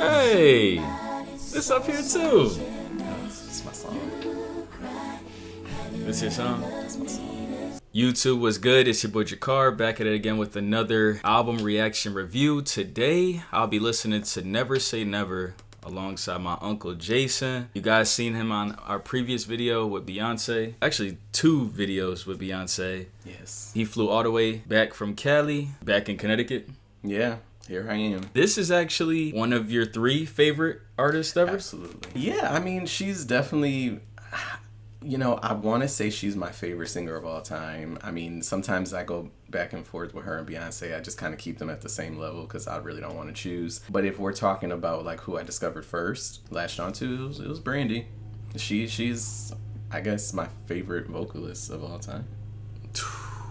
Hey, this up here too. It's my song. This your song? That's my song. YouTube was good. It's your boy JaKar back at it again with another album reaction review. Today, I'll be listening to Never Say Never alongside my uncle Jason. You guys seen him on our previous video with Beyonce. Actually, 2 videos with Beyonce. Yes. He flew all the way back from Cali, back in Connecticut. Yeah, here I am. This is actually one of your 3 favorite artists ever? Absolutely. Yeah, I mean, she's definitely, I want to say she's my favorite singer of all time. I mean, sometimes I go back and forth with her and Beyonce. I just kind of keep them at the same level because I really don't want to choose. But if we're talking about like who I discovered first, latched onto, it was Brandy. She's, I guess, my favorite vocalist of all time.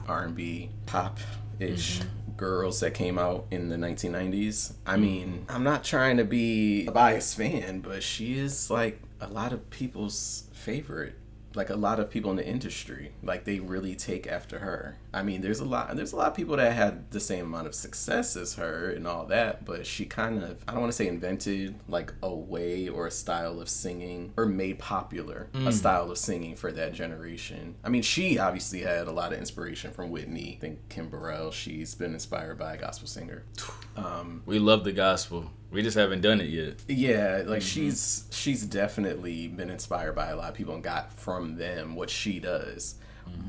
R&B, pop-ish. Girls that came out in the 1990s. I mean, I'm not trying to be a biased fan, but she is like a lot of people's favorite. Like a lot of people in the industry, like they really take after her. I mean, there's a lot of people that had the same amount of success as her and all that, but she kind of, I don't want to say invented like a way or a style of singing, or made popular a style of singing for that generation. I mean, she obviously had a lot of inspiration from Whitney. I think Kim Burrell, she's been inspired by a gospel singer. We love the gospel. We just haven't done it yet. Yeah, like she's definitely been inspired by a lot of people and got from them what she does.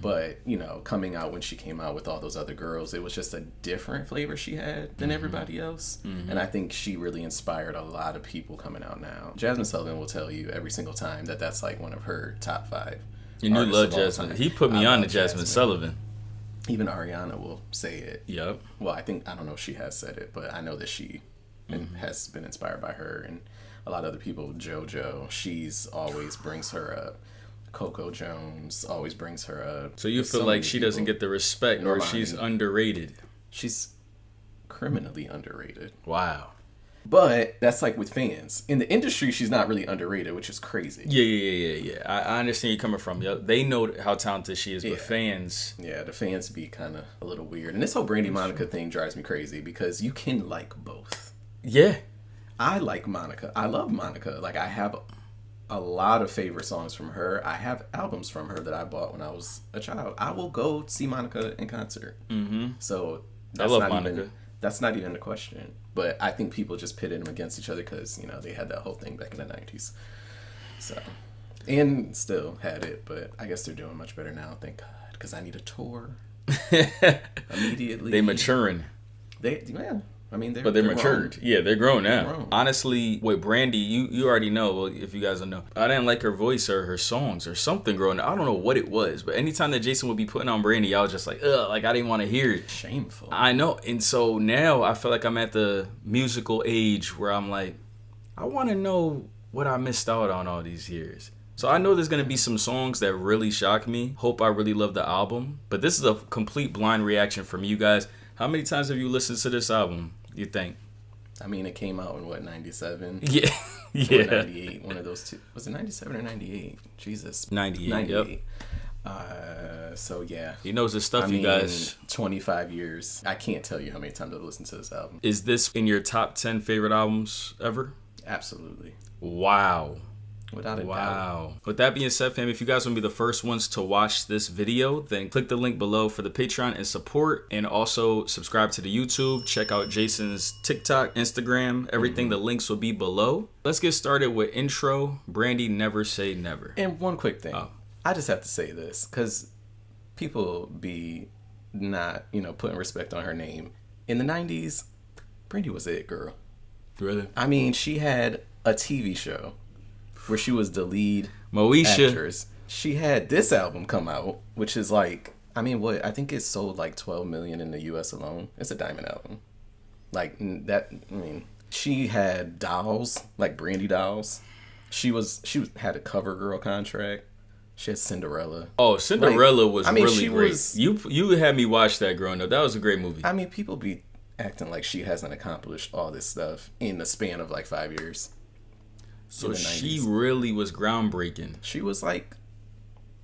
But, coming out when she came out with all those other girls, it was just a different flavor she had than everybody else. And I think she really inspired a lot of people coming out now. Jasmine Sullivan will tell you every single time that that's like one of her top 5. You love Jasmine. He put me on to Jasmine Sullivan. Even Ariana will say it. Yep. Well, I don't know if she has said it, but I know that she has been inspired by her and a lot of other people. JoJo, she's always brings her up. Coco Jones always brings her up. So you feel like she doesn't get the respect, or she's underrated? She's criminally underrated. Wow. But that's like with fans. In the industry, she's not really underrated, which is crazy. Yeah. I understand you coming from. Yep. They know how talented she is, but fans... Yeah, the fans be kind of a little weird. And this whole Brandy Monica thing drives me crazy because you can like both. Yeah. I like Monica. I love Monica. Like, I have a lot of favorite songs from her. I have albums from her that I bought when I was a child. I will go see Monica in concert. So I love Monica. That's not even a question. But I think people just pitted them against each other because, they had that whole thing back in the 90s. So, and still had it, but I guess they're doing much better now, thank God. Because I need a tour immediately. They maturing. I mean, they're matured. Grown. Yeah, they're grown now. They're grown. Honestly, with Brandy, you already know. Well, if you guys don't know, I didn't like her voice or her songs or something growing up. I don't know what it was, but anytime that Jason would be putting on Brandy, I was just like, ugh, like I didn't want to hear it. Shameful. I know. And so now I feel like I'm at the musical age where I'm like, I want to know what I missed out on all these years. So I know there's going to be some songs that really shock me. Hope I really love the album. But this is a complete blind reaction from you guys. How many times have you listened to this album, you think? I mean, it came out in, 97? Yeah. Or 98, one of those two. Was it 97 or 98? Jesus. 98, yep. So, yeah. He knows his stuff, you guys. 25 years. I can't tell you how many times I've listened to this album. Is this in your top 10 favorite albums ever? Absolutely. Wow. Without a doubt. Wow. With that being said, fam, if you guys want to be the first ones to watch this video, then click the link below for the Patreon and support. And also subscribe to the YouTube. Check out Jason's TikTok, Instagram, everything. The links will be below. Let's get started with intro, Brandy, Never Say Never. And one quick thing. I just have to say this because people be not, putting respect on her name. In the 90s, Brandy was it, girl. Really? I mean, she had a TV show where she was the lead actress. She had this album come out, which is like, I think it sold like 12 million in the US alone. It's a diamond album. Like that, she had dolls, like Brandy dolls. She had a cover girl contract. She had Cinderella. Oh, Cinderella was really great. Was, you had me watch that growing up. That was a great movie. I mean, people be acting like she hasn't accomplished all this stuff in the span of like 5 years. So she really was groundbreaking. She was like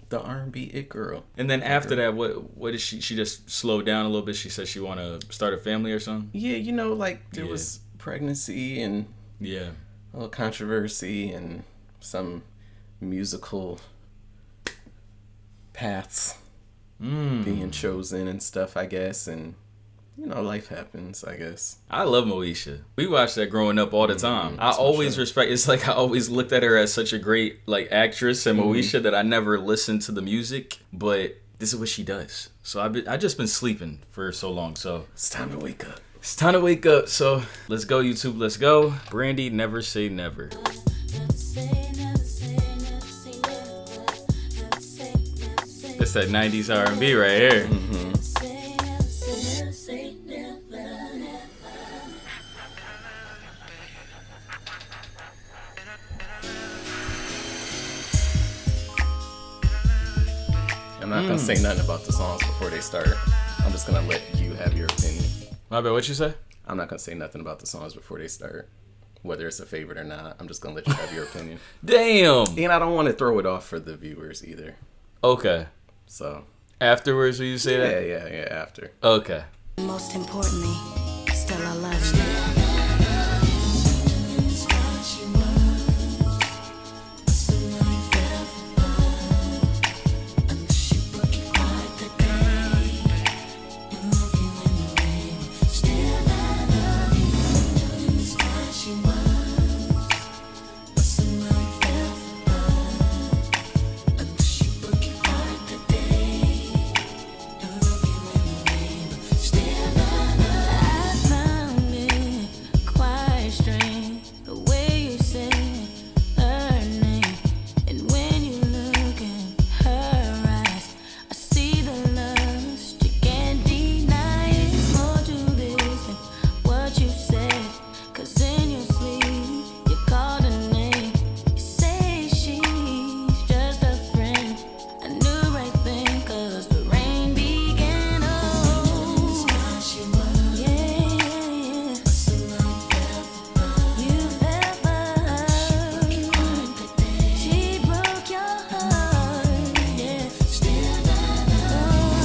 the R&B it girl. And then after that, what did she just slowed down a little bit? She said she want to start a family or something? Yeah, there was pregnancy and Yeah. A little controversy and some musical paths being chosen and stuff, I guess. And, you know, life happens, I guess. I love Moesha. We watched that growing up all the time. I always respect. It's like I always looked at her as such a great like actress and Moesha that I never listened to the music, but this is what she does. So I just been sleeping for so long. So It's time to wake up. it's time to wake up. So let's go, YouTube. Let's go. Brandy, Never Say Never. It's that 90s R&B right here. I'm not gonna say nothing about the songs before they start. I'm just gonna let you have your opinion. My bad, what you say? I'm not gonna say nothing about the songs before they start. Whether it's a favorite or not, I'm just gonna let you have your opinion. Damn. And I don't want to throw it off for the viewers either. Okay. So Afterwards, will you say that? yeah, after. Okay. Most importantly, still I love you.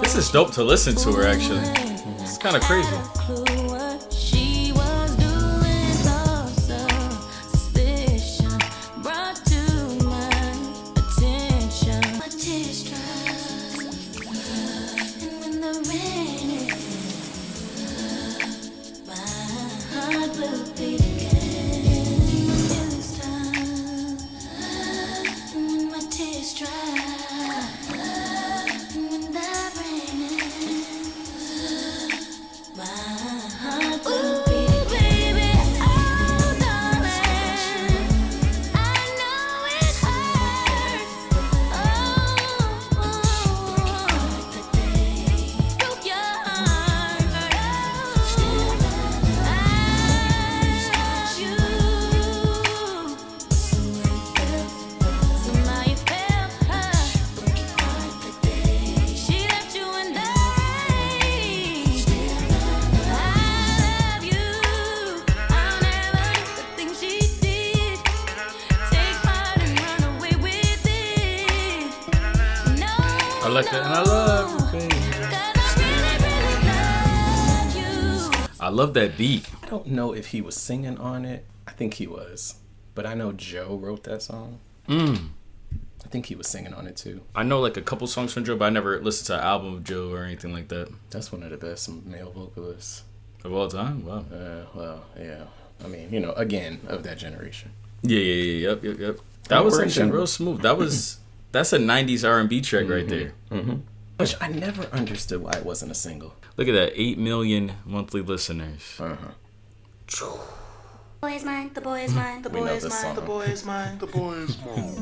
This is dope to listen to her, actually. It's kind of crazy. I like that, and I love you, baby. I love that beat. I don't know if he was singing on it. I think he was. But I know Joe wrote that song. I think he was singing on it too. I know like a couple songs from Joe, but I never listened to an album of Joe or anything like that. That's one of the best male vocalists. Of all time? Wow. Well, yeah. I mean, you know, again, of that generation. Yeah. Yep. That was actually real smooth. That's a 90s R&B track right there. Which I never understood why it wasn't a single. Look at that, 8 million monthly listeners. Boy is mine, the boy is mine, the boy is mine, the boy is mine, the boy is mine.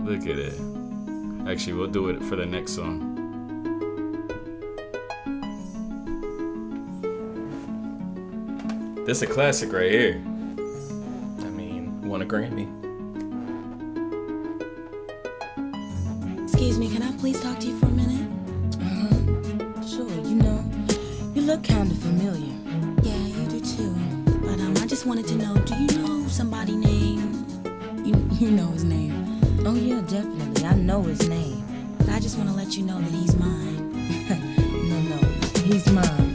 Look at it. Actually, we'll do it for the next song. This is a classic right here. I mean, won a Grammy. Excuse me, can I please talk to you for a minute? Sure, you know, you look kind of familiar. Yeah, you do too. But I just wanted to know, do you know somebody named... You know his name. Oh yeah, definitely, I know his name. But I just want to let you know that he's mine. No, he's mine.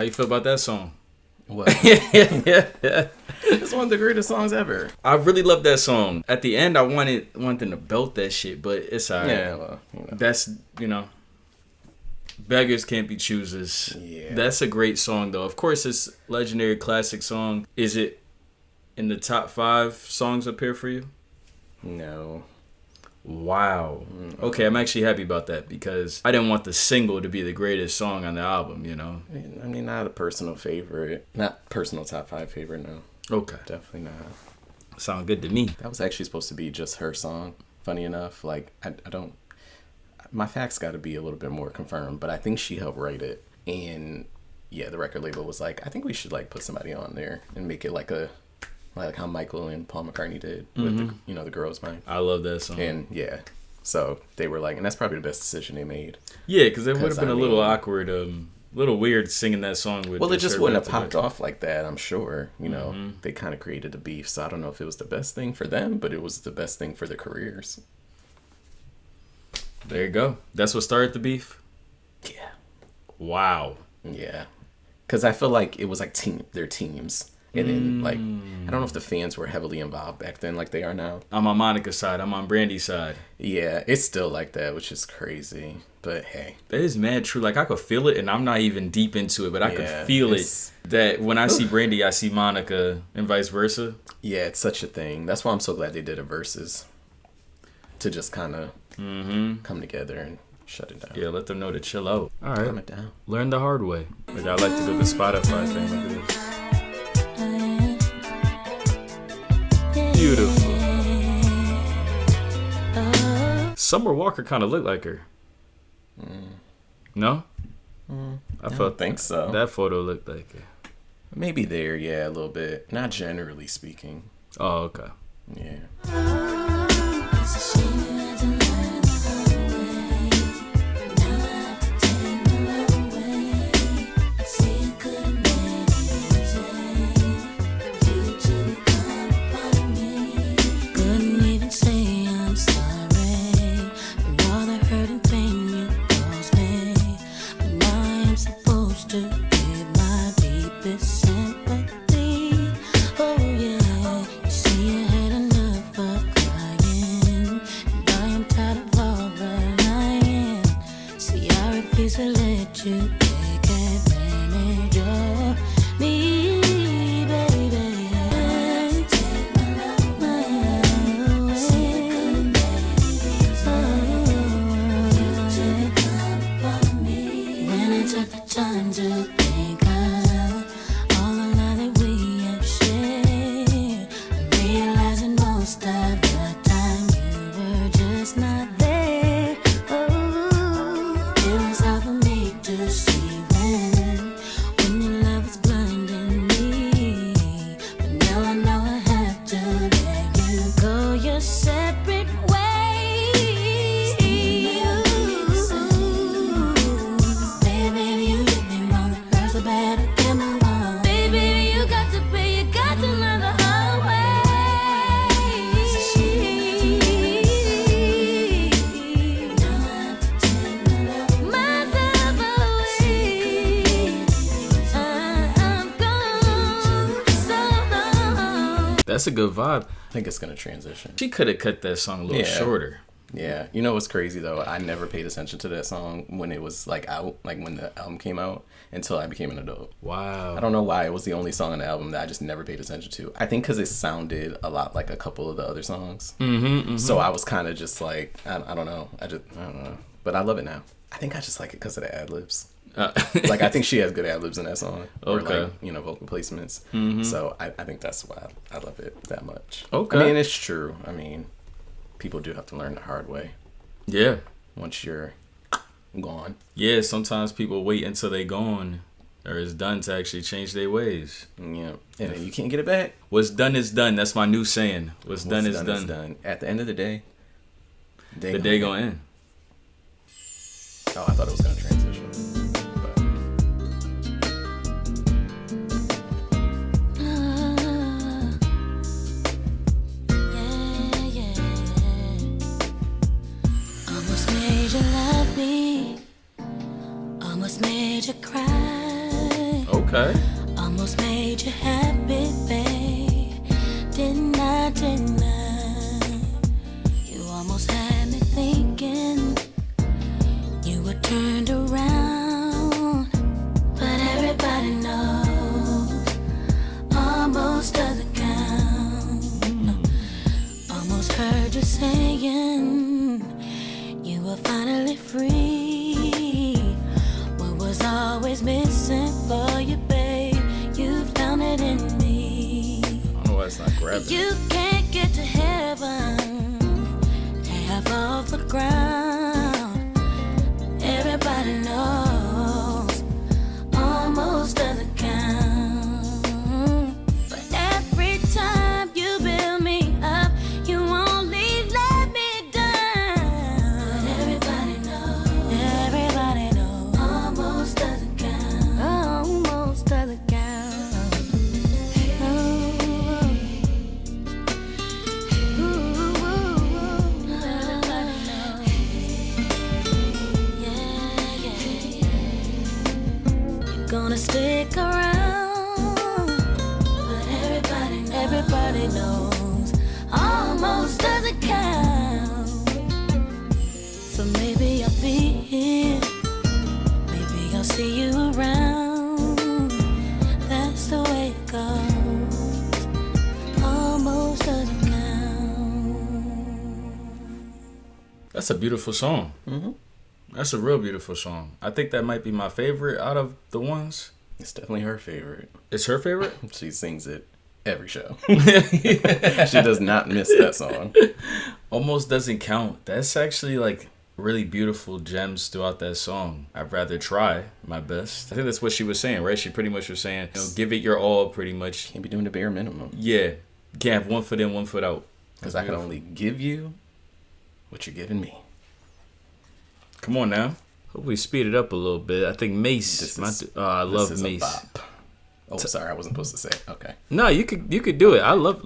you feel about that song? What? It's one of the greatest songs ever. I really love that song. At the end, I wanted them to belt that shit, but it's alright. Yeah, well, That's, beggars can't be choosers. Yeah. That's a great song, though. Of course, it's legendary classic song. Is it in the top 5 songs up here for you? No. Wow. Okay, I'm actually happy about that because I didn't want the single to be the greatest song on the album, I mean, not a personal favorite. Not personal top 5 favorite, no. Okay. Definitely not. Sound good to me. That was actually supposed to be just her song. Funny enough, like, I don't... My facts got to be a little bit more confirmed, but I think she helped write it. And, yeah, the record label was like, I think we should, like, put somebody on there and make it like how Michael and Paul McCartney did with the Girl's Mind. I love that song. And yeah, so they were like, and that's probably the best decision they made. Yeah, because it would have been a little awkward, little weird singing that song with. Well, it just wouldn't have popped off like that. I'm sure. They kind of created a beef, so I don't know if it was the best thing for them, but it was the best thing for their careers. There you go. That's what started the beef. Yeah. Wow. Yeah, because I feel like it was like their teams. And then, like, I don't know if the fans were heavily involved back then like they are now. I'm on Monica's side. I'm on Brandy's side. Yeah, it's still like that, which is crazy. But, hey. That is mad true. Like, I could feel it, and I'm not even deep into it, but I could feel it. That when I see Brandy, I see Monica, and vice versa. Yeah, it's such a thing. That's why I'm so glad they did a versus. To just kind of come together and shut it down. Yeah, let them know to chill out. All right. Calm it down. Learn the hard way. Like, I like to do the Spotify thing. Look at this. Beautiful. Summer Walker kind of looked like her. No? I don't think so. That photo looked like her. Maybe there, yeah, a little bit. Not generally speaking. Oh, okay. Yeah. That's a good vibe. I think it's going to transition. She could have cut that song a little shorter. Yeah. You know what's crazy, though? I never paid attention to that song when it was, like, out, like, when the album came out, until I became an adult. Wow. I don't know why. It was the only song on the album that I just never paid attention to. I think because it sounded a lot like a couple of the other songs. So I was kind of just like, I don't know. I don't know. But I love it now. I think I just like it because of the ad-libs. Like, I think she has good ad-libs in that song. Okay. Or, like, vocal placements. So I think that's why I love it that much. Okay. I mean, it's true. I mean, people do have to learn the hard way. Yeah. Once you're gone. Yeah, sometimes people wait until they gone or it's done to actually change their ways. Yeah. And then you can't get it back. What's done is done. That's my new saying. What's done is done. At the end of the day, the day gonna end. Oh, I thought it was gonna transition. Almost made you cry. Okay. Almost made you happy, babe. Didn't I? You almost had me thinking you were turned around. But everybody knows almost doesn't count. Almost heard you saying you were finally free. What was always missing for you, babe? You found it in me. I don't know why it's not grabbing. You can't get to heaven, half off the ground. Everybody knows almost doesn't count. But every time you build me up, you only let me down. But everybody knows almost doesn't count. Almost doesn't count. Gonna stick around, but everybody knows almost doesn't count. So maybe I'll be here, maybe I'll see you around. That's the way it goes. Almost doesn't count. That's a beautiful song. Mm-hmm. That's a real beautiful song. I think that might be my favorite out of the ones. It's definitely her favorite. It's her favorite? She sings it every show. She does not miss that song. Almost doesn't count. That's actually like really beautiful gems throughout that song. I'd rather try my best. I think that's what she was saying, right? She pretty much was saying, give it your all, pretty much. Can't be doing the bare minimum. Yeah. You can't have one foot in, one foot out. Because I can only give you what you're giving me. Come on now. Hope we speed it up a little bit. I think Mase. I love Mase. Oh, sorry, I wasn't supposed to say it. Okay. No, you could do it. I love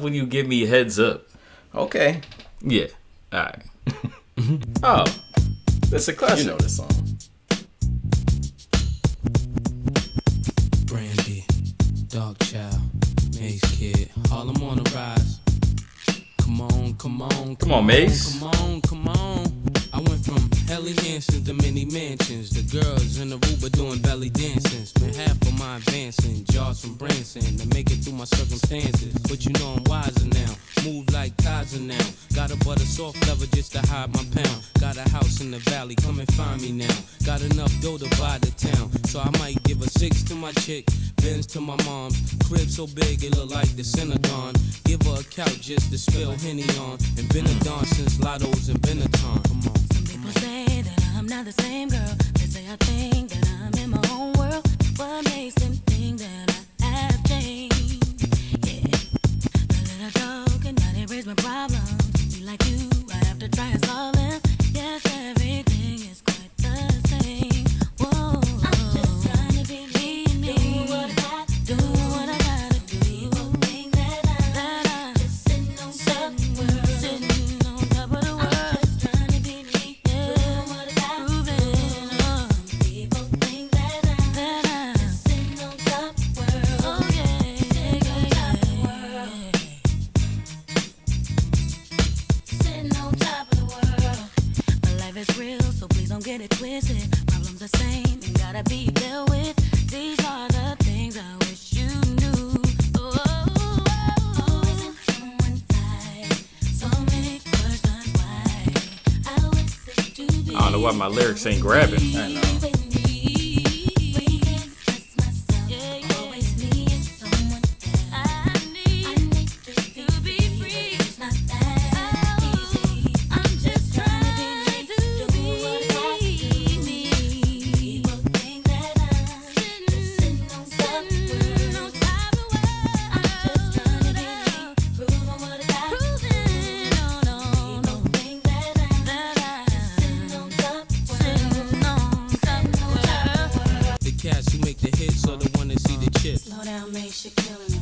when you give me heads up. Okay. Yeah. All right. Oh, that's a classic. You know this song. Brandy, Dog Child, Mase Kid, Harlem on the rise. Come on, Mase. Come on. I went from Helly Hansen to many mansions. The girls in the Aruba doing belly dancing. Spent half of my advancing, jars from Branson to make it through my circumstances. But you know I'm wiser now, move like Kaiser now. Got a butter soft leather just to hide my pound. Got a house in the valley, come and find me now. Got enough dough to buy the town, so I might give a 6 to my chick, Benz to my mom's. Crib so big it look like the Synagogue. Give her a couch just to spill Henny on. And been a don since Lotto's and Benetton. Come on. Some people say that I'm not the same girl. They say I think that I'm in my own world. What makes them think that I have changed? Yeah, a little joke and now they raise my problems. Be like you, I have to try and solve them. Yes, everything is quite the same. Whoa, I'm just trying to be me, do what I gotta do. People think that I'm just sitting on top of the world. Sitting on top of the world. I'm just trying to be me, doing what I gotta do. Some people think that I'm just sitting on top of the world. Oh yeah, sitting on top of the world. Sitting on top of the world. My life is real, so please don't get it twisted. Problems the same and gotta be dealt with. These are the things I wish you knew. Always on someone's side. So many questions why. I wish it to be. I don't know why my lyrics ain't grabbing. I know.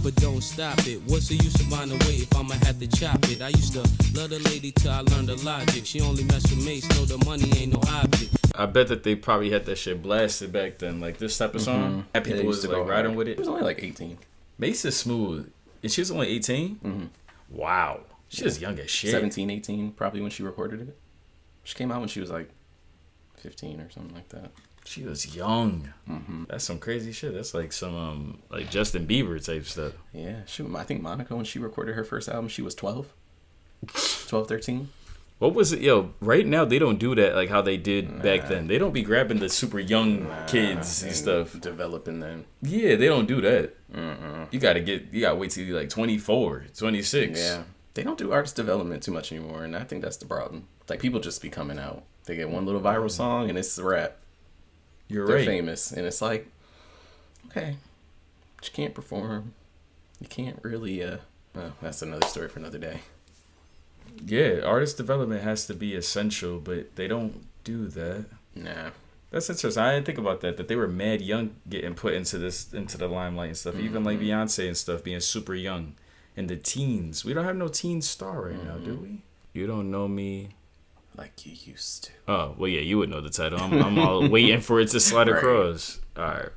But don't stop it. What's the use of buying away if I'ma have to chop it? I used to love the lady till I learned the logic. She only mess with Mase, know the money ain't no object. I bet that they probably had that shit blasted back then. Like this type of song. And people was like riding with it. It was only like 18. Mase is smooth. And she was only 18? Mm-hmm. Wow. She was young as shit. 17, 18 probably when she recorded it. She came out when she was like 15 or something like that. She was young. Mm-hmm. That's some crazy shit. That's like some like Justin Bieber type stuff. Yeah. I think Monica, when she recorded her first album, she was 12. 12, 13. What was it? Yo, right now they don't do that like how they did back then. They don't be grabbing the super young kids and stuff. Developing them. Yeah, they don't do that. You gotta wait till you're like 24, 26. Yeah. They don't do artist development too much anymore, and I think that's the problem. Like, people just be coming out. They get one little viral song, and it's a rap. They're right. Famous, and it's like, okay, but you can't perform. You can't really, well, that's another story for another day. Yeah, artist development has to be essential, but they don't do that. Nah. That's interesting. I didn't think about that they were mad young getting put into the limelight and stuff. Even like Beyonce and stuff being super young. In the teens. We don't have no teen star right now, do we? You don't know me like you used to. Oh, well, yeah, you would know the title. I'm all waiting for it to slide across. All right.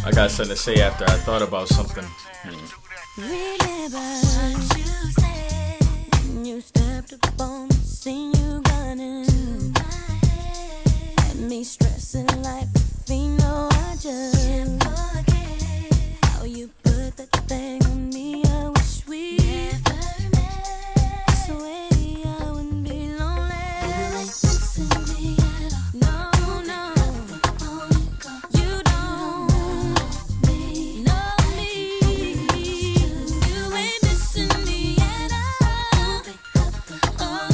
I got something to say after I thought about something. Remember you said you stepped up on the scene, you got into my head. Had me stressing like a know I just can't forget how you put that thing on me. I wish we never met. So maybe I wouldn't be lonely. You ain't missing me at all. No, no. You don't know me. You ain't missing me at all. Oh,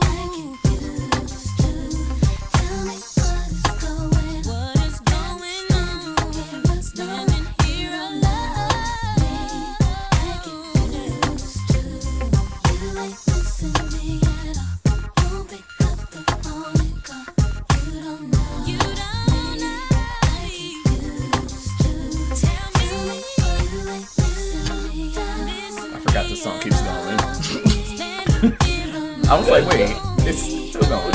I get used to. Tell me what is going on. What's coming here alone. I get used to. You ain't missing me at all. Won't pick up the phone and call. You don't know. You don't know. I get used to. Tell me you ain't missing me at all. I forgot the song keeps going. I was like, wait, it's still going.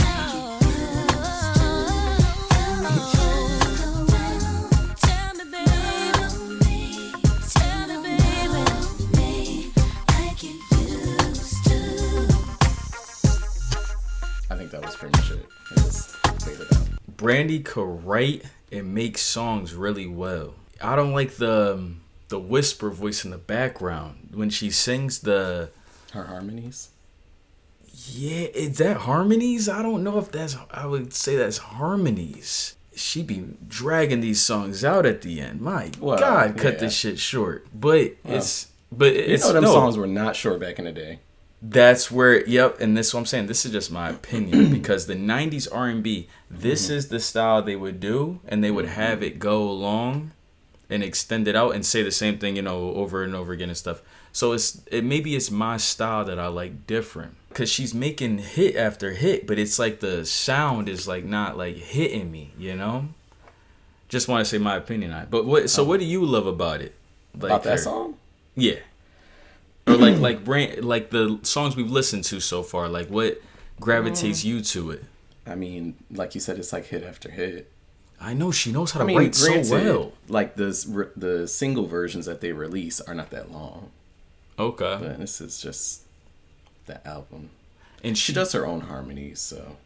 Tell me, baby. Tell me, baby. I get used to. I think that was pretty much it. I just figured it out. Brandy could write and make songs really well. I don't like the whisper voice in the background when she sings the. Her harmonies. Yeah, is that harmonies? I don't know if that's. I would say that's harmonies. She be dragging these songs out at the end. My God, cut this shit short. But it's. But it's. You know, them songs were not short back in the day. That's where, yep, and this is what I'm saying. This is just my opinion because the 90s R&B, this is the style they would do, and they would have it go along and extend it out and say the same thing, you know, over and over again and stuff. So maybe it's my style that I like different because she's making hit after hit, but it's like the sound is like not like hitting me, you know. Just want to say my opinion on it. But what do you love about it? Like about that song? Yeah. Or like the songs we've listened to so far, like what gravitates you to it? I mean, like you said, it's like hit after hit. I know she knows how to write so well. Like the single versions that they release are not that long. Okay. But this is just the album. And she does her own harmonies, so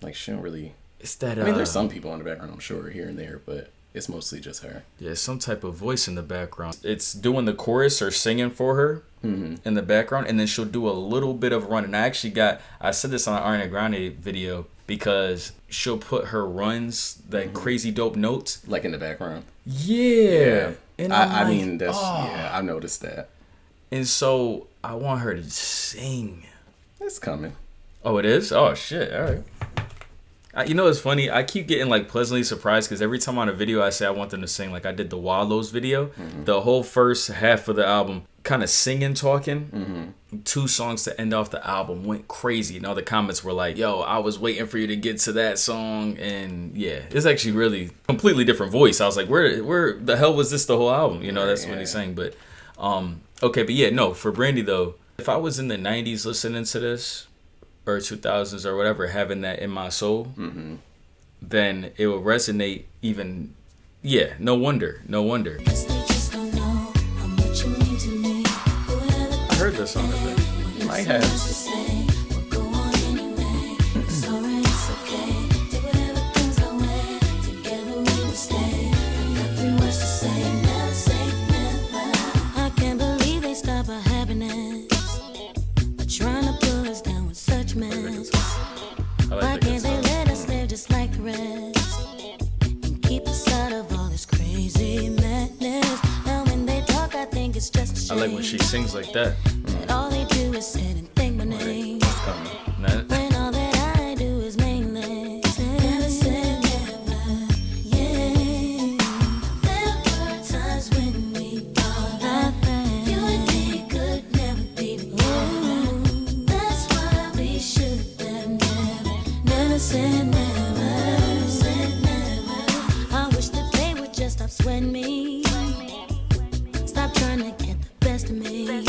like she don't really. It's that. I mean, there's some people in the background, I'm sure, here and there, but It's mostly just her. Yeah, some type of voice in the background. It's doing the chorus or singing for her in the background, and then she'll do a little bit of running. I said this on an Ariana Grande video because she'll put her runs, that crazy dope notes. Like in the background. Yeah. And I mean, that's, yeah, I've noticed that. And so I want her to sing. It's coming. Oh, it is? Oh, shit. All right. You know, it's funny. I keep getting like pleasantly surprised because every time on a video I say I want them to sing, like I did the Wallows video, the whole first half of the album, kind of singing, talking. 2 songs to end off the album went crazy. And all the comments were like, yo, I was waiting for you to get to that song. And yeah, it's actually really completely different voice. I was like, where the hell was this the whole album? You know, that's when he sang. But okay, but yeah, no, for Brandy though, if I was in the 90s listening to this, or 2000s or whatever, having that in my soul, then it will resonate even. Yeah, no wonder. Guess they just don't know how much you mean to me. I heard this song a bit. You might have. Go on anyway. It's alright, it's okay. Do whatever comes our way. Together we will stay. I got 3 words to say. Never say never. I can't believe they stop our happiness. Trying to pull us down with such mess. Why can't they let us live just like the rest and keep us out of all this crazy madness? Now when they talk, I think it's just a shame. I like when she sings like that. That all they do is sit and think my name. Nah, When all that I do is meaningless. Never say never, yeah. There were times when we thought that you and me could never be together. That's why we should have never said never, said never. I wish that they would just stop sweating me. Stop trying to get the best of me.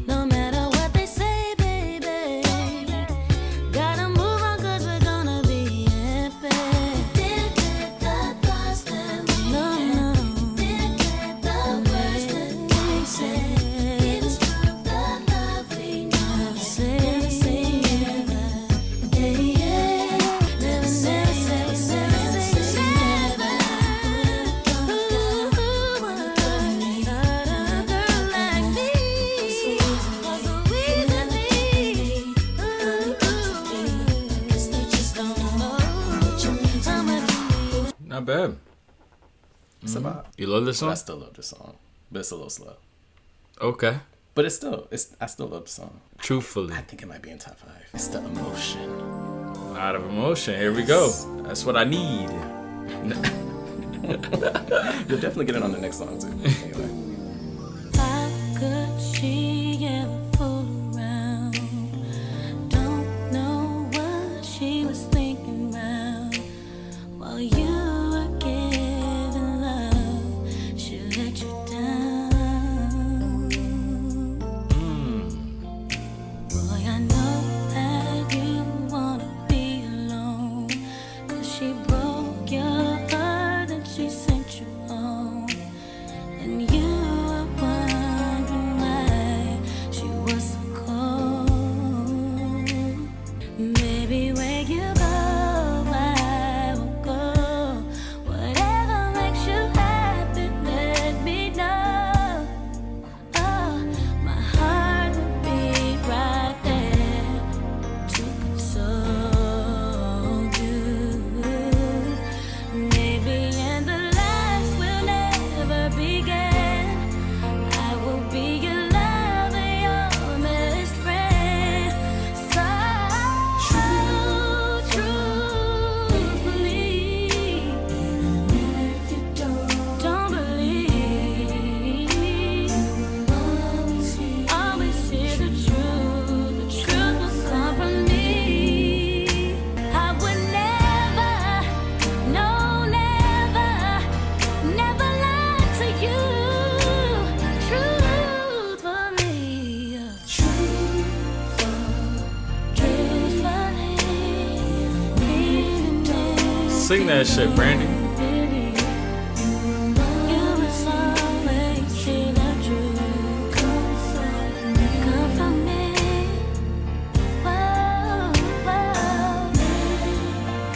No matter what they say, baby, gotta move on 'cause we're gonna be epic. Didn't get the thoughts that we had. Didn't get the words that they said. Give us proof the love we never say never. Yeah, yeah. Never say never. Wanna go to me. A girl like me. Was a reason me. Guess they just don't know what you mean to me. not bad. It's about. You love this I song? still love the song, but it's a little slow. Okay. But I still love the song. Truthfully. I think it might be in top 5. It's the emotion. Out of emotion. Here we go. That's what I need. You'll definitely get it on the next song too. Anyway. How could she ever fool around? Don't know what she was thinking about. While you were giving love, she let you down. Boy, I know that you wanna be alone, 'cause she broke your heart and she sent you home. And you were wondering why she was so cold. Maybe where you go, I will go. Whatever makes you happy, let me know. Oh, my heart will be right there to console you. Maybe in the last will never begin. I will be your lover, your best friend. So truthfully, even if you don't believe, always hear the truth. The truth will come from me. I would never, no, never lie to you. Truthfully, truthfully. Sing that shit, Brandy. You must always see the truth come from me. Whoa, whoa.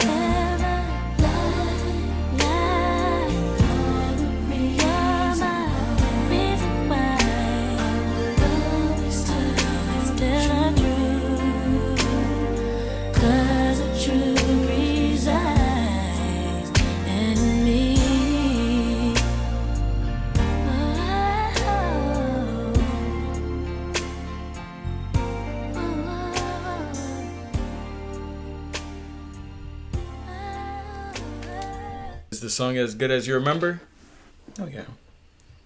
Never lie. Is the song as good as you remember? Oh yeah.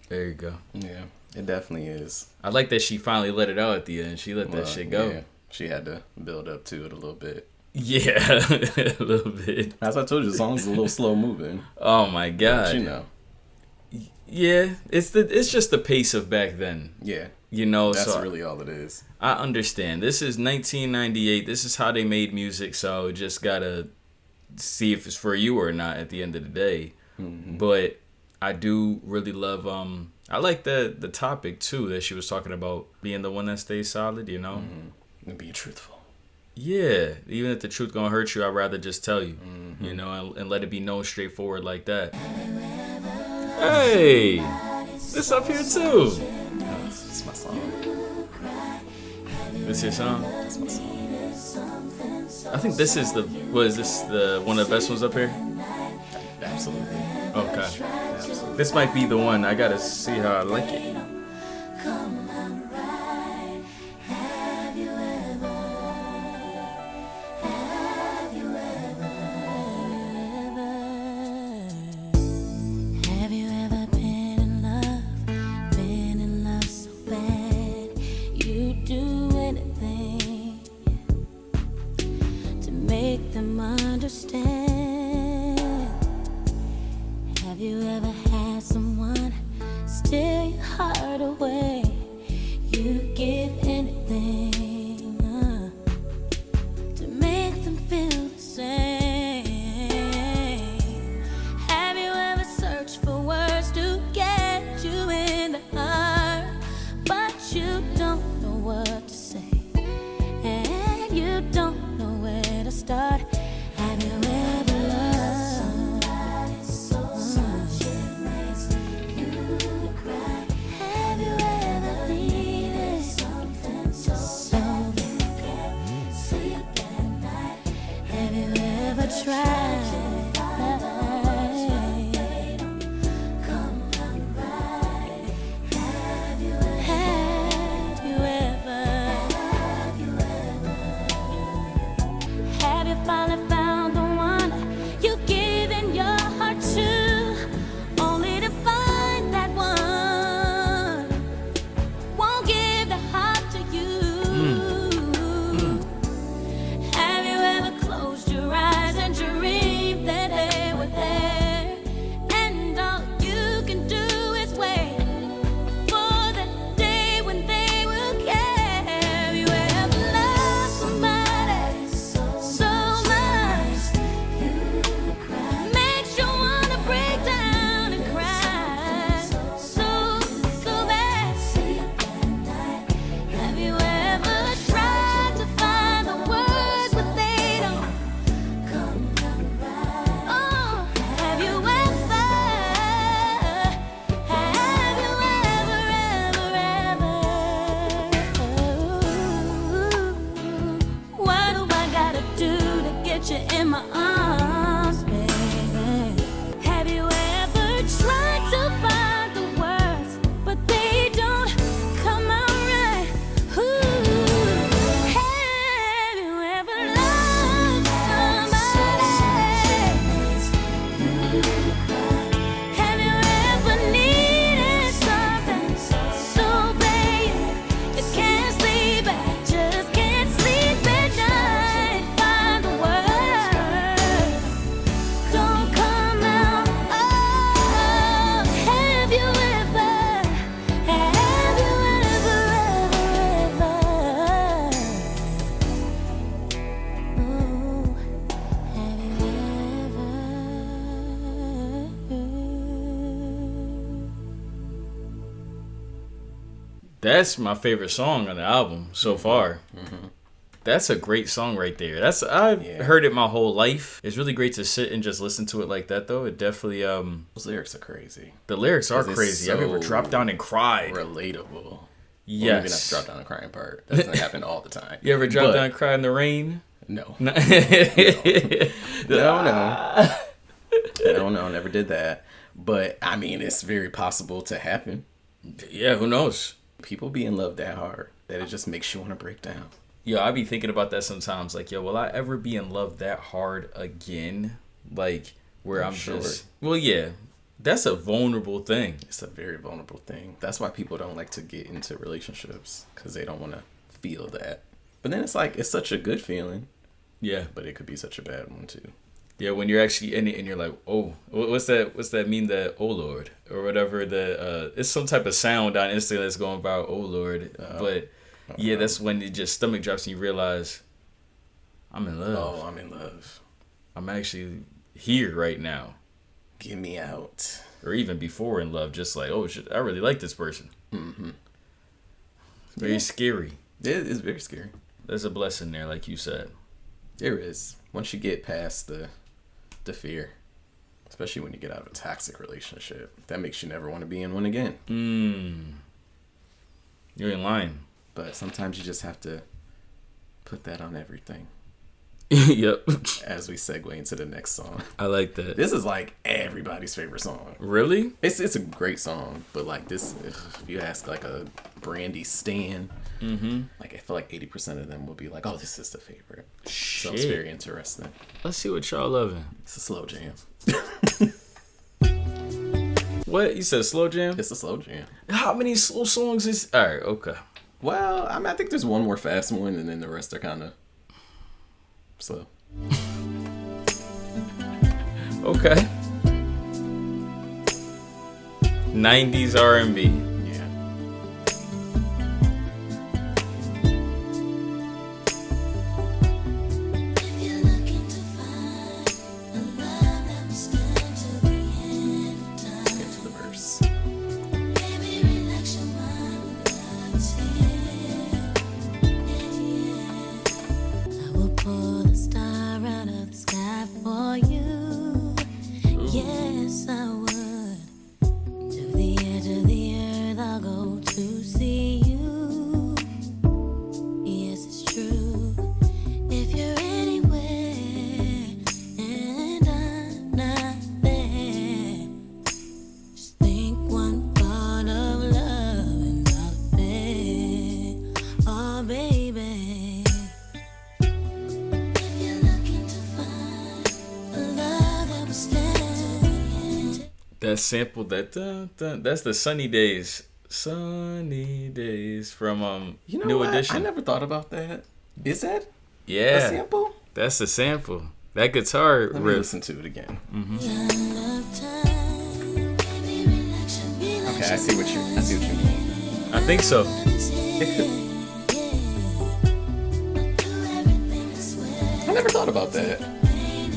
There you go. Yeah, it definitely is. I like that she finally let it out at the end. She let that shit go. Yeah, she had to build up to it a little bit. Yeah, a little bit. As I told you, the song's a little slow moving. Oh my god. But, you know. Yeah, it's just the pace of back then. Yeah. You know, That's so really all it is. I understand. This is 1998. This is how they made music, so just gotta see if it's for you or not at the end of the day. Mm-hmm. But I do really love I like the topic too that she was talking about, being the one that stays solid, you know? Mm-hmm. And being truthful. Yeah, even if the truth gonna hurt you, I'd rather just tell you, you know, and let it be known straightforward like that. Hey, this up here too. It's my song. This your song? That's my song. I think this is the one of the best ones up here? Absolutely. Okay. Absolutely. This might be the one. I gotta see how I like it. Have you ever been in love so bad you'd do anything to make them understand? Have you ever had someone steal your heart away? You'd give anything to make them feel the same. Have you ever searched for words to get you in the heart, but you don't know what to say, and you don't know where to start? Have you ever loved somebody so much it makes you cry? Have you ever needed something so bad you can't sleep at night? Have you ever tried? Have you finally found the one you've given your heart to, only to find that one won't give the heart to you? Have you ever closed your eyes and dreamed that they were there, and all you can do is wait for the day when they will care? Have you ever loved somebody so much makes you wanna break down and cry so bad? Have you ever tried to find the words but they don't come right? Oh, have you ever what do I gotta do to get you in my arms, baby? Have you ever tried to find the words, but they don't come out right? Ooh. Have you ever loved somebody? Have you ever needed something so bad you can't sleep, just can't sleep at night? Find the words, don't come out. Oh, have you ever, oh, have you ever? That's my favorite song on the album so far. That's a great song right there. I've Yeah. heard it my whole life. It's really great to sit and just listen to it like that, though. It definitely Those lyrics are crazy. the lyrics are 'Cause it's crazy. I've ever so dropped down and cried. Relatable. Well, maybe not the Yes. drop down and crying part. That doesn't happen all the time. You ever dropped But- down and cried in the rain? No. No. No, never did that. But I mean, it's very possible to happen. Yeah, who knows? People be in love that hard that it just makes you want to break down. Yo, I be thinking about that sometimes. Like, yo, will I ever be in love that hard again? Like, where I'm sure. just, well, yeah, that's a vulnerable thing. It's a very vulnerable thing. That's why people don't like to get into relationships, because they don't want to feel that. But then it's like, it's such a good feeling, Yeah. but it could be such a bad one too. Yeah, when you're actually in it and you're like, oh, what's that mean, that, oh Lord, or whatever, it's some type of sound on Instagram that's going about, oh Lord. But yeah, that's when it just stomach drops and you realize, I'm in love. Oh, I'm in love. I'm actually here right now. Get me out. Or even before in love, just like, oh shit, I really like this person. Mm-hmm. It's very scary. It is very scary. There's a blessing there, like you said. There is. Once you get past the fear, especially when you get out of a toxic relationship, that makes you never want to be in one again. You ain't lying. But sometimes you just have to put that on everything. Yep. As we segue into the next song. I like that. This is like everybody's favorite song. Really? It's a great song, but like this, if you ask like a Brandy stan, like I feel like 80% of them will be like, "Oh, this is the favorite." So it's Shit. very interesting. Let's see what y'all loving. It's a slow jam. What? You said slow jam? It's a slow jam. How many slow songs is... Alright, okay. Well, I mean, I think there's one more fast one, and then the rest are kind of slow. Okay. 90s R&B. Yeah. If you're looking to find a love that will stand till the end of time, Into the verse. baby, relax your mind when love is here. I will pull the star out of the sky for you. Yes, I would. To the edge of the earth, I'll go to see you. Yes, it's true. If you're anywhere and I'm not there, just think one thought of love and I'll bed. Oh, baby. If you're looking to find a love that will stand. That sample, that's the Sunny Days. Sunny Days from You know New what? Edition. I never thought about that. Is that a Yeah. sample? That's the sample. That guitar Let me riff. listen to it again. Okay, Okay, I see what you mean. I think so. I never thought about that.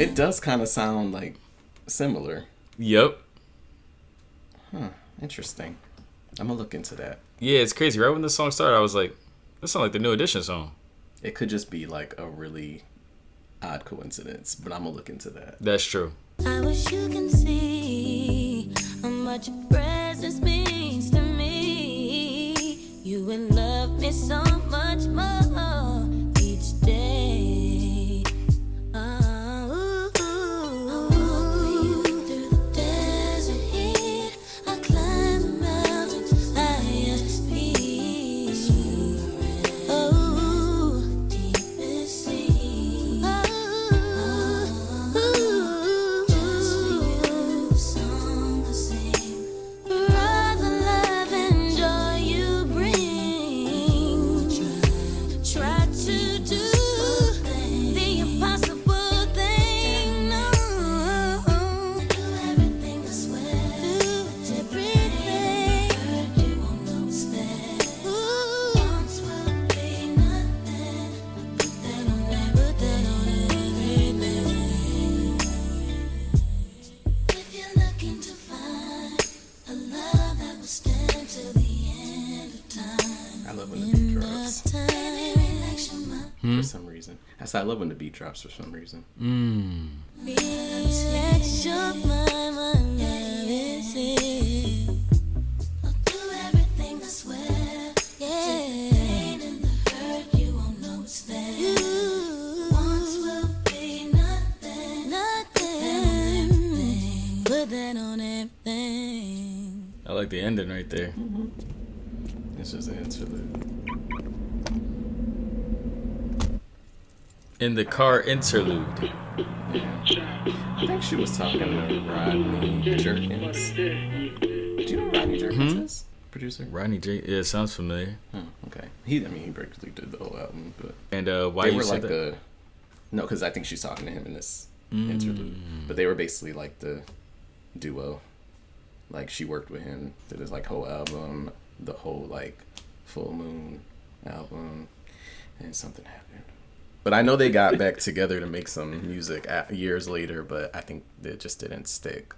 It does kind of sound like similar. Yep. Interesting. I'm gonna look into that. Yeah, it's crazy. Right when the song started, I was like, that sounds like the New Edition song. It could just be like a really odd coincidence, but I'm gonna look into that. That's true. I wish you can see how much your presence means to me. You will love me so much more each day. Oh, I walk with you through the desert heat. I climb the mountains high as speed. Oh, deepest sea. Just for you, a song I sing. For all the love and joy you bring. Try to do the impossible thing. No, do everything I swear. Do everything. Hurt you won't know it's there. Once will be nothing. Put that on everything. If you're looking to find a love that will stand till the end of time. I love when the beat drops Baby, relax your mind. for some reason. I love when the beat drops for some reason. Relax your mind when love is here. I'll do everything I swear. Yeah. The pain and the hurt, you won't know it's there. Once will be nothing. Nothing. Put that on everything. I like the ending right there. It's just an interlude. In the car interlude. I think she was talking to Rodney Jerkins. Do you know who Rodney Jerkins is? Producer? Rodney J. Yeah, it sounds familiar. Okay. He basically did the whole album, but And why they you were said like that? no, because I think she's talking to him in this interlude. But they were basically like the duo. Like she worked with him, did his like whole album, the whole like Full Moon album, and something happened. But I know they got back together to make some music years later, but I think it just didn't stick.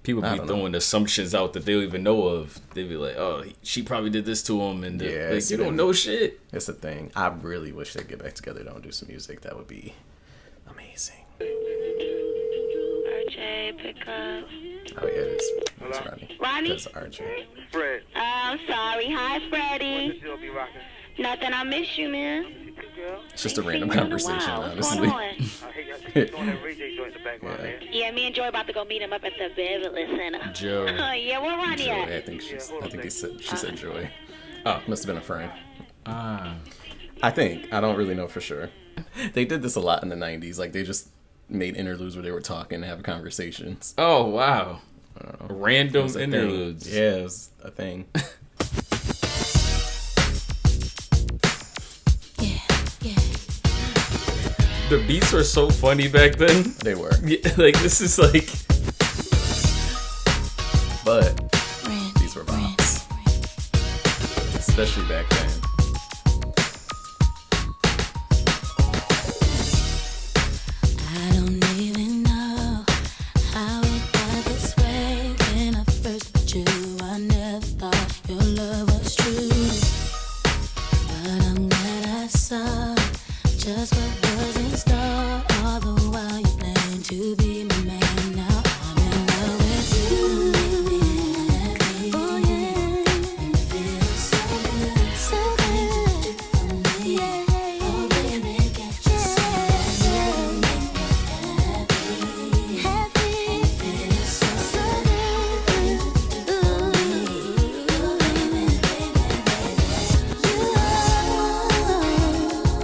People be throwing assumptions out that they don't even know of. They be like, "Oh, she probably did this to him," and like, you don't know shit. It's a thing. I really wish they'd get back together and do some music. That would be amazing. RJ, pick up. Oh yeah, it's Rodney. Rodney? That's RJ. Fred. I'm sorry. Hi, Freddie. What you be rocking? Nothing. I miss you, man. Girl? It's just a random Ain't seen you in a conversation, while. What's honestly. going on? I hear y'all doing that Ray J joint in the background there. Yeah, me and Joy about to go meet him up at the Beverly Center. Joe. Yeah, where Rodney Joy, at? I think she said Joy. Oh. Must have been a friend. Ah. I think. I don't really know for sure. They did this a lot in the 90s. Like, they just made interludes where they were talking and having conversations. Oh, wow. I don't know. Random It was a thing. interludes. Yeah, it was a thing. The beats were so funny back then. They were. Yeah, like, this is like... But these were bops. Especially back then. I don't even know how it got this way. When I first met you, I never thought your love was true. But I'm glad I saw just what was in store. All the while you planned to be my man. Now I'm in love with you. Oh yeah, and it feels so good, so good. Yeah, oh baby, can't you see? Make me happy. It feels so good. Ooh, baby, you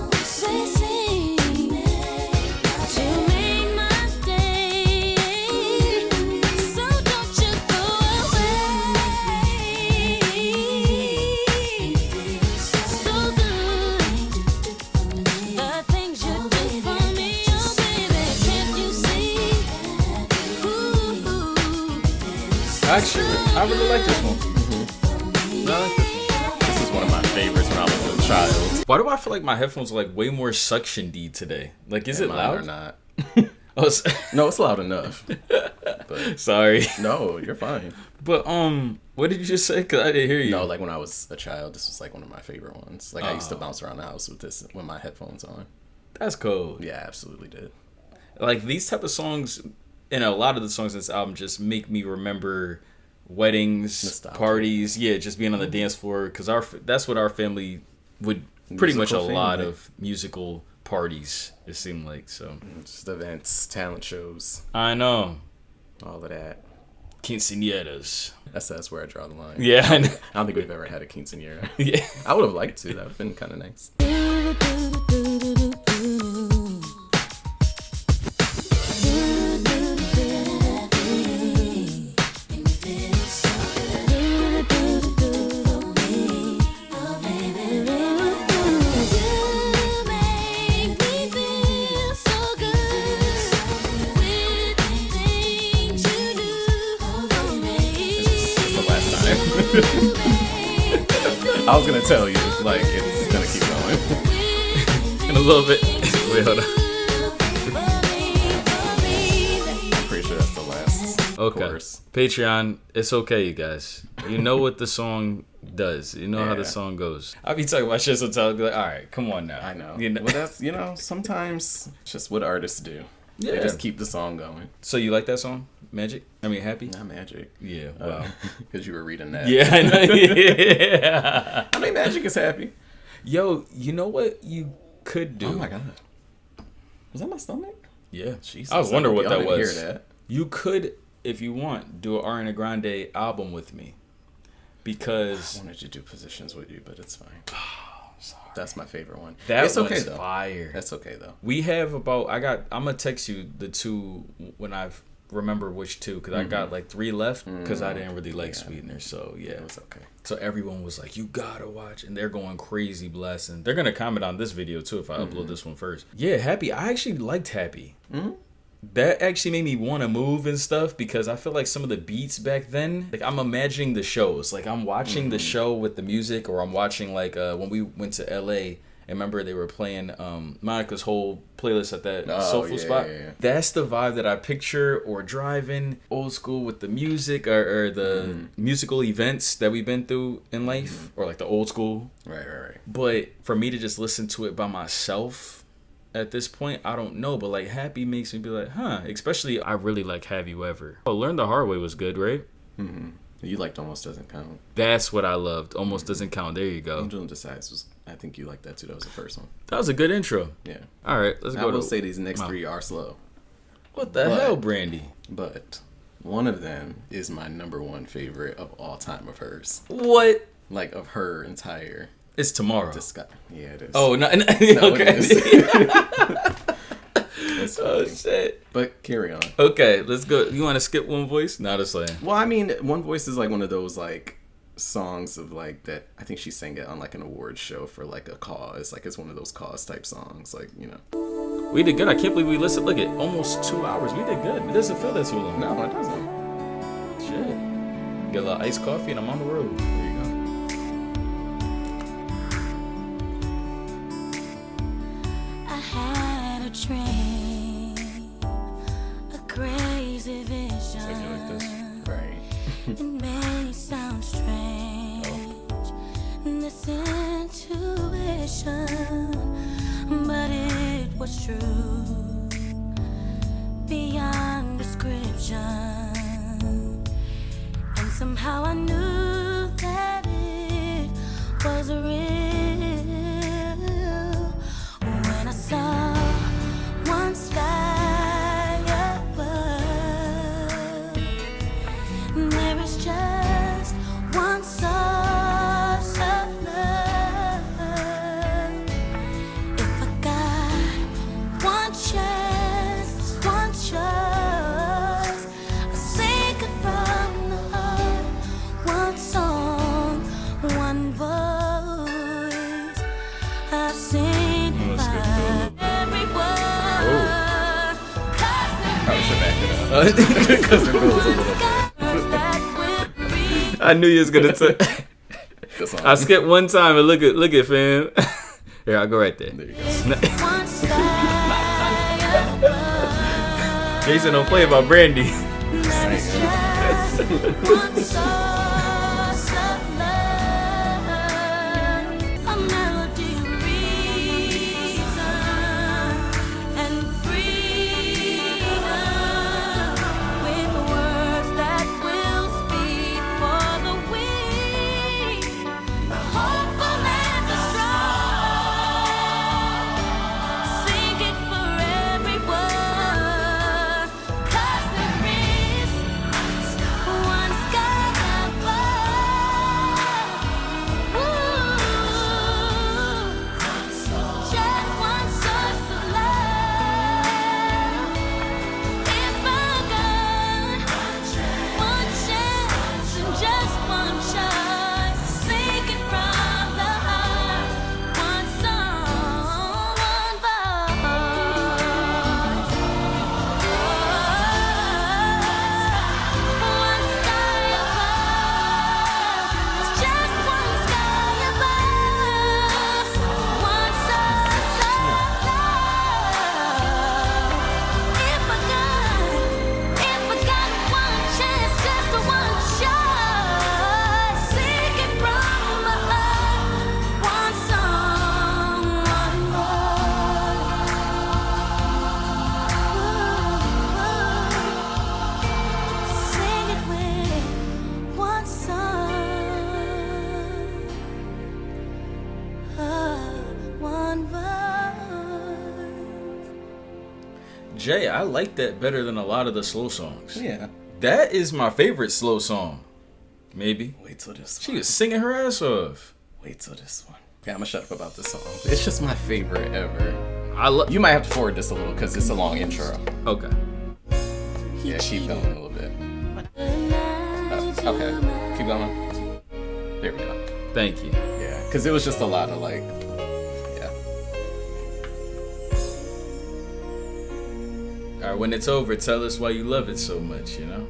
always seem to make my day. So don't you go away. So good. The things you do for me, oh baby, can't you see? Ooh. Actually, I really like this one. I like this one. This is one of my favorites when I was a child. Why do I feel like my headphones are like way more suction-y today? Like, is it Mine loud? or not? Oh, it's- No, it's loud enough. But sorry. no, you're fine. But, what did you just say? Because I didn't hear you. No, like when I was a child, this was like one of my favorite ones. Like I used to bounce around the house with this with my headphones on. That's cool. Yeah, I absolutely did. Like, these type of songs, and a lot of the songs in this album just make me remember weddings, Nostalgia. parties. Yeah, just being on the dance floor. Because that's what our family would pretty much Musical a lot family. of musical parties, it seemed like. So, Just events, talent shows, I know. all of that. Quinceañeras. That's where I draw the line. Yeah, I know. I don't think we've ever had a quinceañera. Yeah. I would have liked to. That would have been kind of nice. It's the last time. I was gonna tell you, like, it's gonna keep going. In a little bit. Wait, hold on. I'm pretty sure that's the last Okay. chorus. Patreon, it's okay, you guys. You know what the song does. You know how the Yeah. song goes. I'll be talking about shit sometimes. I'll be like, all right, come on now. I know. You know? Well, that's, sometimes it's just what artists do. They Yeah. just keep the song going. So you like that song? Magic? I mean, Happy? Not Magic. Yeah, wow. Because you were reading that. Yeah, I know. Yeah. I mean, Magic is happy. Yo, you know what you could do? Oh my god. Was that my stomach? Yeah. Jesus. I was wondering what y'all that didn't was. Hear that. You could, if you want, do an Ariana Grande album with me. I Because wanted to do positions with you, but it's fine. That's my favorite one. That it's okay was though. fire. That's okay though. We have about I'm gonna text you the two when I remember which two, because I got like 3 left because I didn't really like Sweetener. So yeah, It was okay. So everyone was like, you gotta watch, and they're going crazy blasting. They're gonna comment on this video too if I upload this one first. Yeah, Happy. I actually liked Happy. That actually made me want to move and stuff, because I feel like some of the beats back then, like I'm imagining the shows, like I'm watching the show with the music, or I'm watching like when we went to LA. I remember they were playing Monica's whole playlist at that soulful spot. Yeah. That's the vibe that I picture, or driving old school with the music, or the musical events that we've been through in life, or like the old school. Right. But for me to just listen to it by myself at this point, I don't know. But like Happy makes me be like, huh. Especially, I really like Have You Ever. Oh, Learn the Hard Way was good, right? You liked Almost Doesn't Count. That's what I loved. Almost Doesn't Count. There you go. Angel in Disguise was. I think you liked that too. That was the first one. That was a good intro. Yeah. All right, let's go. I will say these next 3 are slow. What the hell, Brandy? But one of them is my number 1 favorite of all time of hers. What? Like of her entire. It's Tomorrow. Yeah, it is. Oh, no, No, okay. Oh shit. But carry on. Okay, let's go. You want to skip One Voice? Not a slam. Well, I mean, One Voice is like one of those like songs of like that. I think she sang it on like an awards show for like a cause. Like it's one of those cause type songs. Like, you know. We did good. I can't believe we listened. Look at almost 2 hours. We did good. It doesn't feel that too long. No, it doesn't. Shit. Get a little iced coffee and I'm on the road. There you go. I had a dream, a crazy vision. So you like this? Right. It may sound strange, this intuition, but it was true, beyond description. And somehow I knew that it was real. When I saw one sky above, there is just one source of love. If I got one chance, one choice, I'll sing it from the heart. One song, one voice. I've seen it by every word. 'Cause Probably should back it up. Because it goes a little bit. I knew you was gonna say. Good song. I skipped one time and look at fam. Here, I'll go right there. There you go. one sky above. Jason don't play about Brandy. There is just one source of love, a melody of reason and freedom, with words that will speak for the weak, the hopeful and the strong. Sing it for everyone, 'cause there is one sky above. Ooh, just one source of love. If I got one chance and just one choice, sing it from the heart. One song, one voice. One sky above. It's just one sky above. One source of love. If I got one chance, just one choice, sing it from the heart. One song, one voice. Sing it with one song, one voice. Jay, I like that better than a lot of the slow songs. Yeah. That is my favorite slow song. Maybe. Wait till this She one. was singing her ass off. Wait till this one. Yeah, I'm gonna shut up about this song. It's just my favorite ever. You You might have to forward this a little because it's a long intro. Okay. Yeah, keep going a little bit. Okay, keep going. There we go. Thank you. Yeah, because it was just a lot of like, yeah. All right, when it's over, tell us why you love it so much, you know?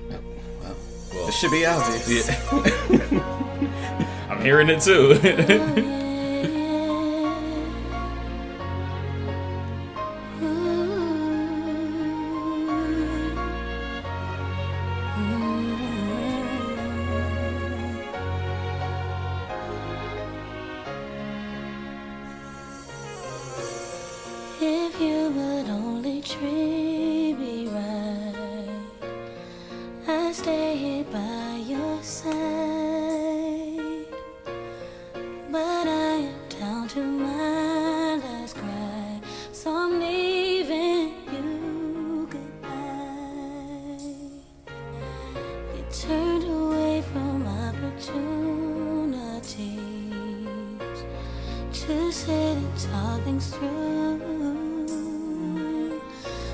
Well, it should be obvious. Yeah. I'm hearing it too. If you would only treat me right, I'd stay here by your side. But I am down to my last cry, so I'm leaving you goodbye. You turned away from opportunities to sit and talk things through.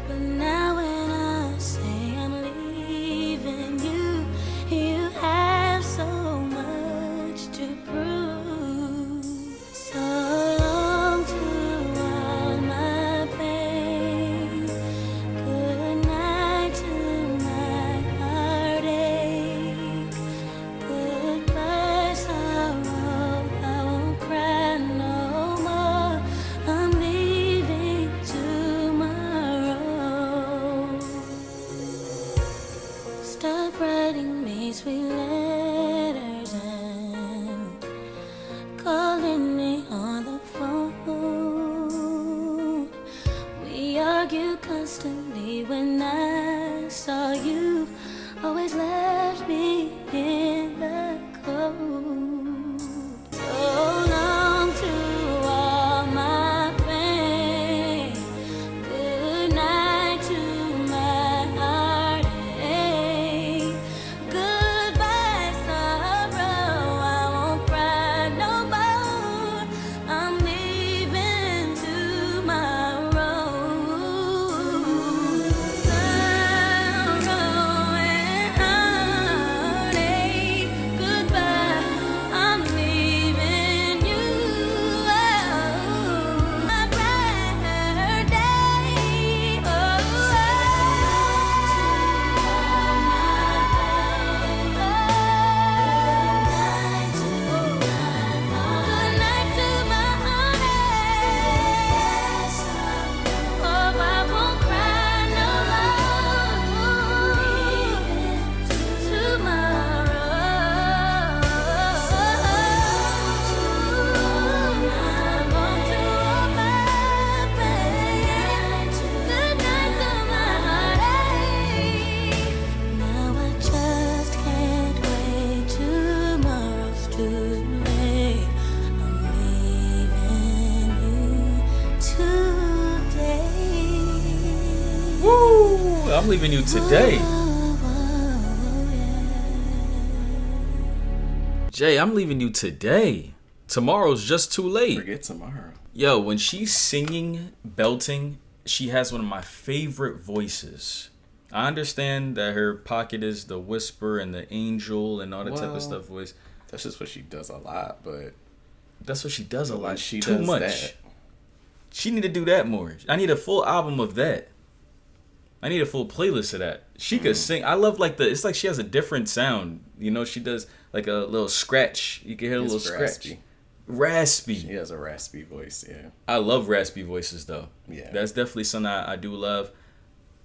But now when I say I'm leaving you, you have so much to prove. So long to all my pain. Good night to my heartache. Goodbye sorrow, I won't cry no more. I'm leaving tomorrow. Stop writing me sweet letters and calling me on the phone. We argue constantly when I saw you. Always left me in the cold. So long to all my pain. Good night to my heartache. Goodbye sorrow, I won't cry no more. I'm leaving tomorrow. Sorrow and heartache. Goodbye, I'm leaving you. My brighter day. Good night to my heartache. Oh, I won't cry no Now I just can't wait. Tomorrow's too late. I'm leaving you today. Woo! I'm leaving you today. Jay, I'm leaving you today. Tomorrow's just too late. Forget tomorrow. Yo, when she's singing, belting, she has one of my favorite voices. I understand that her pocket is the whisper and the angel and all that type of stuff voice. That's just what she does a lot, but That's what she does a lot. she Too does much. that. She need to do that more. I need a full album of that. I need a full playlist of that. She could sing. I love like it's like she has a different sound. You know, she does like a little scratch. You can hear a little scratch. Raspy. She has a raspy voice, yeah. I love raspy voices though. Yeah. That's definitely something I do love.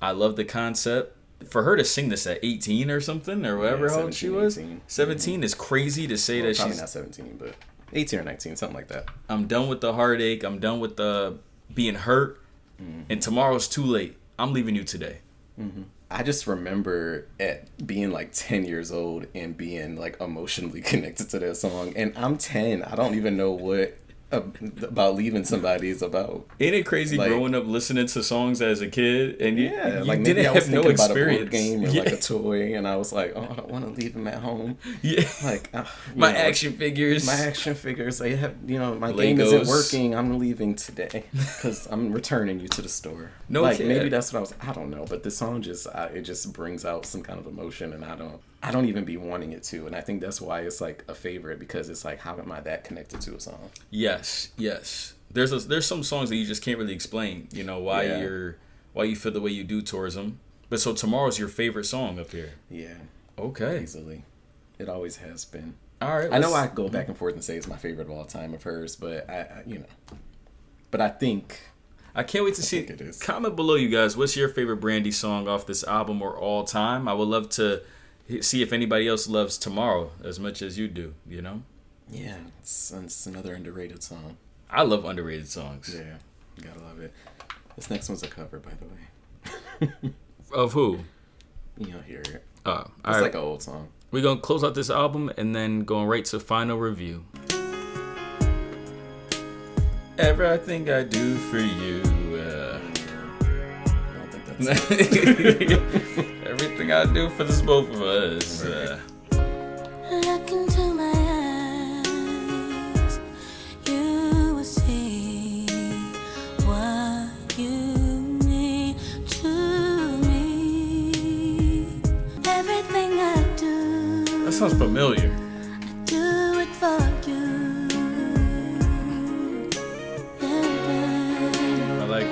I love the concept. For her to sing this at 18 or something, or whatever Yeah, how old she 17, was, 18. 17 is crazy to say that Probably she's. not 17, but 18 or 19, something like that. I'm done with the heartache. I'm done with the being hurt. And tomorrow's too late. I'm leaving you today. I just remember at being like 10 years old and being like emotionally connected to that song. And I'm 10. I don't even know what about leaving somebody is about. Ain't it crazy like, growing up listening to songs as a kid and you like maybe didn't I was have no thinking about a experience board game or yeah. like a toy, and I was like, oh, I don't want to leave him at home. Yeah, like my action figures. My action figures. I have, my Legos. game isn't working. I'm leaving today because I'm returning you to the store. No like kid. maybe that's what I don't know, but the song just it just brings out some kind of emotion, and I don't even be wanting it to, and I think that's why it's like a favorite, because it's like, how am I that connected to a song? Yes. There's some songs that you just can't really explain. Why you feel the way you do towards them. But so Tomorrow's your favorite song up here. Yeah. Okay. Easily, it always has been. All right. I know I go back and forth and say it's my favorite of all time of hers, but but I think. I can't wait to see. Comment below, you guys. What's your favorite Brandy song off this album or all time? I would love to see if anybody else loves Tomorrow as much as you do. Yeah, it's another underrated song. I love underrated songs. Yeah, you gotta love it. This next one's a cover, by the way. Of who? You'll hear it. Oh, it's like an old song. We're gonna close out this album and then going right to final review. Everything I do for you. I don't think that's Everything I do for this both of us. Look into my eyes, you will see what you mean to me. Everything I do, That sounds familiar. I do it for you. I like.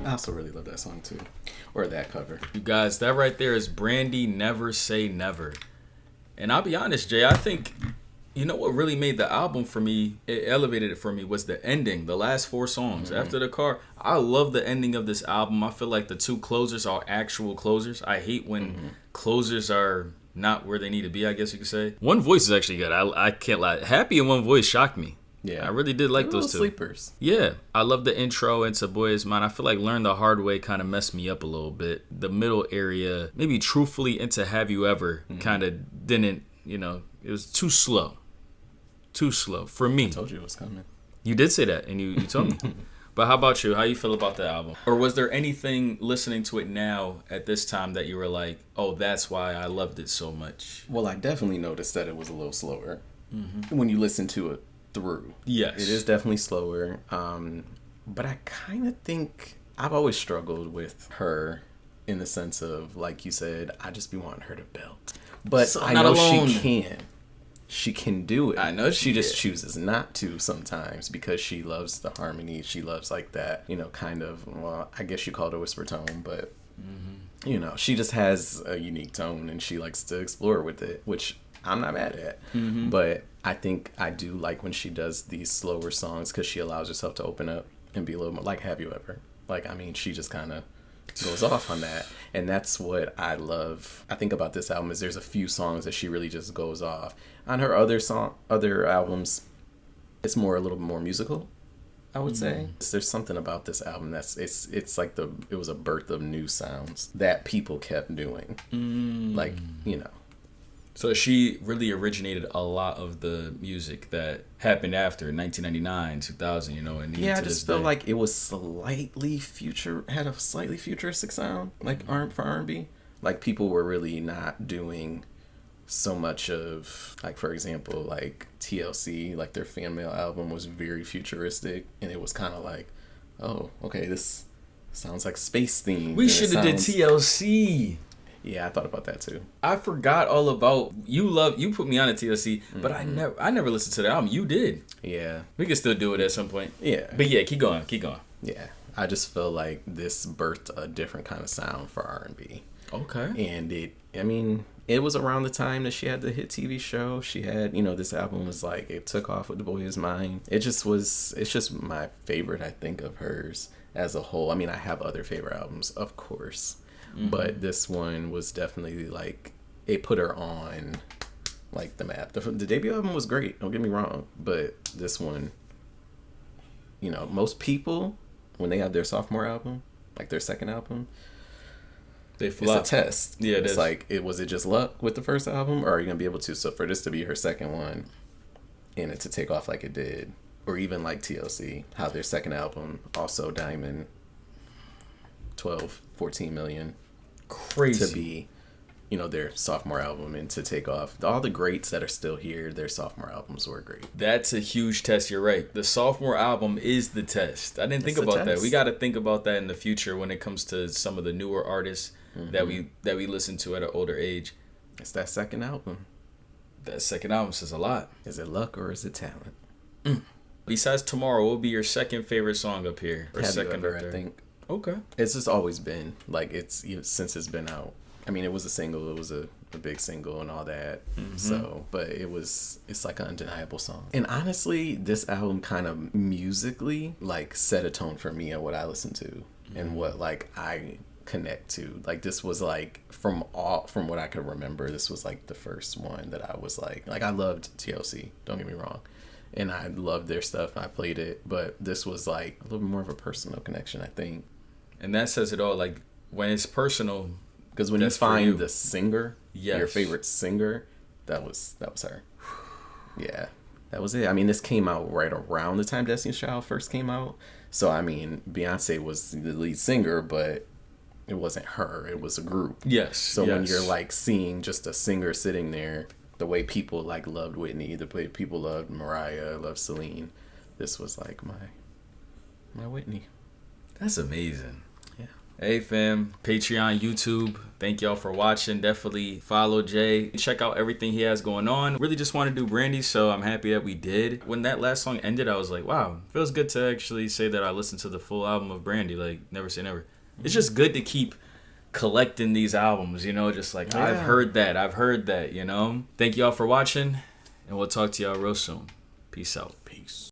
I also really love that song too, or that cover. You guys, that right there is Brandy, Never Say Never. And I'll be honest, Jay, I think, what really made the album for me, it elevated it for me, was the ending, the last 4 songs. Mm-hmm. After the car, I love the ending of this album. I feel like the 2 closers are actual closers. I hate when closers are not where they need to be, I guess you could say. One Voice is actually good. I can't lie. Happy and One Voice shocked me. Yeah, I really did like those 2. Sleepers. Yeah, I love the intro into Boy Is Mine. I feel like Learn the Hard Way kind of messed me up a little bit. The middle area, maybe Truthfully into Have You Ever, kind of didn't, it was too slow. Too slow for me. I told you it was coming. You did say that, and you told me. But how about you? How you feel about the album? Or was there anything listening to it now at this time that you were like, oh, that's why I loved it so much? Well, I definitely noticed that it was a little slower when you listen to it through. Yes. It is definitely slower. But I kind of think I've always struggled with her in the sense of, like you said, I just be wanting her to belt. But So I not know alone. she can. She can do it. I know she just can. chooses not to sometimes because she loves the harmony. She loves like that, kind of, well, I guess you called it a whisper tone, but she just has a unique tone and she likes to explore with it, which I'm not mad at. But I think I do like when she does these slower songs because she allows herself to open up and be a little more like Have You Ever. Like, I mean, she just kind of goes off on that, and that's what I love. I think about this album is there's a few songs that she really just goes off. On her other albums, it's a little more musical, I would say. There's something about this album that's it's like it was a birth of new sounds that people kept doing. Like, So she really originated a lot of the music that happened after 1999, 2000, and yeah, I just felt like it was had a slightly futuristic sound, like for R&B. Like, people were really not doing so much of, like, for example, like TLC, like their fan mail album was very futuristic, and it was kind of like, oh, okay, this sounds like space themed. We should have did TLC. Yeah, I thought about that too. I forgot all about you put me on a TLC, but I never listened to the album. You did. Yeah. We could still do it at some point. Yeah. But yeah, keep going. Yeah. I just feel like this birthed a different kind of sound for R&B. Okay. And it was around the time that she had the hit TV show. She had, this album was like, it took off with The Boy Is Mine. It's just my favorite, I think, of hers as a whole. I mean, I have other favorite albums, of course. Mm-hmm. But this one was definitely like, it put her on like the map. The debut album was great, don't get me wrong. But this one, most people, when they have their sophomore album, like their second album, they flop. It's a test. Yeah, it's like, was it just luck with the first album, or are you gonna be able to? So for this to be her second one, and it to take off like it did, or even like TLC, how their second album, also Diamond, 12, 14 million, crazy to be, their sophomore album, and to take off. All the greats that are still here, their sophomore albums were great. That's a huge test. You're right. The sophomore album is the test. I didn't think about that. We got to think about that in the future when it comes to some of the newer artists that we listen to at an older age. It's that second album. That second album says a lot. Is it luck or is it talent? Besides Tomorrow, what will be your second favorite song up here? Or Have second You Ever, or third? I think. Okay. It's just always been like, since it's been out. I mean, it was a single. It was a big single and all that. Mm-hmm. So, but it's like an undeniable song. And honestly, this album kind of musically like set a tone for me of what I listen to and what like I connect to. Like, this was like from what I could remember, this was like the first one that I was like I loved TLC. Don't get me wrong. And I loved their stuff. I played it, but this was like a little bit more of a personal connection, I think. And that says it all. Like, when it's personal. Because when you find the singer, your favorite singer, that was her. Yeah, that was it. I mean, this came out right around the time Destiny's Child first came out. So, I mean, Beyonce was the lead singer, but it wasn't her. It was a group. Yes. So when you're like seeing just a singer sitting there, the way people like loved Whitney, the way people loved Mariah, loved Celine, this was like my Whitney. That's amazing. Hey fam, Patreon, YouTube, thank y'all for watching. Definitely follow Jay. Check out everything he has going on. Really just want to do Brandy, so I'm happy that we did. When that last song ended, I was like, wow, feels good to actually say that I listened to the full album of Brandy. Like, never say never. It's just good to keep collecting these albums, just like, I've heard that, Thank y'all for watching, and we'll talk to y'all real soon. Peace out. Peace.